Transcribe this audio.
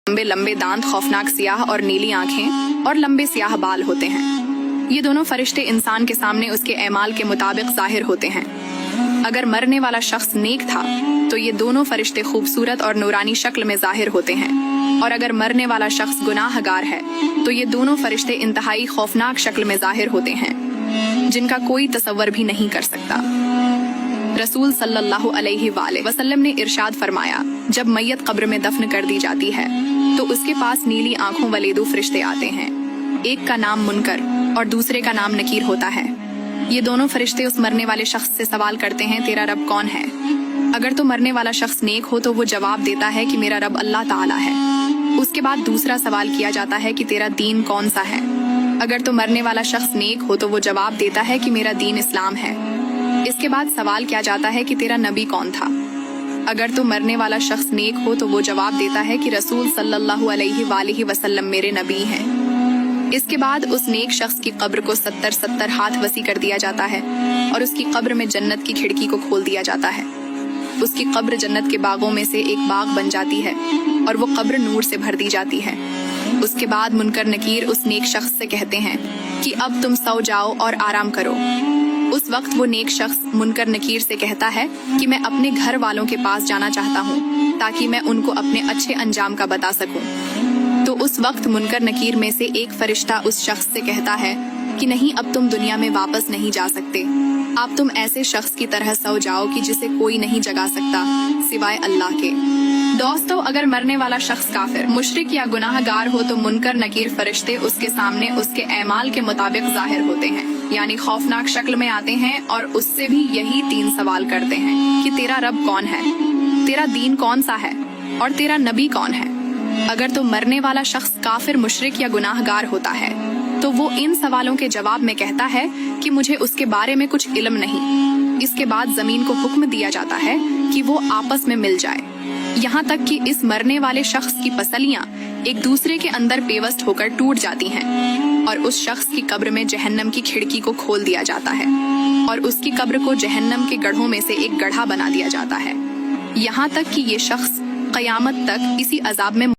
लंबे लंबे दांत, खौफनाक सियाह और नीली आंखें और लंबे सियाह बाल होते हैं। ये दोनों फरिश्ते इंसान के सामने उसके एमाल के मुताबिक जाहिर होते हैं। अगर मरने वाला शख्स नेक था तो ये दोनों फरिश्ते खूबसूरत और नूरानी शक्ल में जाहिर होते हैं, और अगर मरने वाला शख्स गुनाहगार है तो ये दोनों फरिश्ते इंतहाई खौफनाक शक्ल में जाहिर होते हैं, जिनका कोई तसव्वुर भी नहीं कर सकता। रसूल सल्लल्लाहु अलैहि वसल्लम ने इरशाद फरमाया, जब मैयत कब्र में दफन कर दी जाती है तो उसके पास नीली आंखों वाले दो फरिश्ते आते हैं। एक का नाम मुनकर और दूसरे का नाम नकीर होता है। ये दोनों फरिश्ते उस मरने वाले शख्स से सवाल करते हैं, तेरा रब कौन है? अगर तो मरने वाला शख्स नेक हो तो वो जवाब देता है कि मेरा रब अल्लाह ताला है। उसके बाद दूसरा सवाल किया जाता है कि तेरा दीन कौन सा है? अगर तो मरने वाला शख्स नेक हो तो वो जवाब देता है कि मेरा दीन इस्लाम है। इसके बाद सवाल किया जाता है कि तेरा नबी कौन था? अगर तो मरने वाला शख्स नेक हो तो वो जवाब देता है कि रसूल सल्लल्लाहु अलैहि वसल्लम मेरे नबी हैं। इसके बाद उस नेक शख्स की कब्र को 70 हाथ वसी कर दिया जाता है और उसकी कब्र में जन्नत की खिड़की को खोल दिया जाता है। उसकी कब्र जन्नत के बागों में से एक बाग बन जाती है और वो कब्र नूर से भर दी जाती है। उसके बाद मुनकर नकीर उस नेक शख्स से कहते हैं कि अब तुम सो जाओ और आराम करो। उस वक्त वो नेक शख्स मुनकर नकीर से कहता है कि मैं अपने घर वालों के पास जाना चाहता हूँ ताकि मैं उनको अपने अच्छे अंजाम का बता सकूं। तो उस वक्त मुनकर नकीर में से एक फरिश्ता उस शख्स से कहता है कि नहीं, अब तुम दुनिया में वापस नहीं जा सकते। आप तुम ऐसे शख्स की तरह सो जाओ कि जिसे कोई नहीं जगा सकता सिवाय अल्लाह के। दोस्तों, अगर मरने वाला शख्स काफिर, मुशरिक या गुनाहगार हो तो मुनकर नकीर फरिश्ते उसके सामने उसके एमाल के मुताबिक जाहिर होते हैं, यानी खौफनाक शक्ल में आते हैं और उससे भी यही 3 सवाल करते हैं कि तेरा रब कौन है, तेरा दीन कौन सा है और तेरा नबी कौन है। अगर तो मरने वाला शख्स काफिर, मुशरिक या गुनाहगार होता है तो वो इन सवालों के जवाब में कहता है कि मुझे उसके बारे में कुछ इल्म नहीं। इसके बाद जमीन को हुक्म दिया जाता है कि वो आपस में मिल जाए, यहाँ तक कि इस मरने वाले शख्स की पसलियां एक दूसरे के अंदर पेवस्त होकर टूट जाती हैं और उस शख्स की कब्र में जहन्नम की खिड़की को खोल दिया जाता है और उसकी कब्र को जहन्नम के गढ़ों में से एक गड्ढा बना दिया जाता है, यहाँ तक कि ये शख्स क़यामत तक इसी अजाब में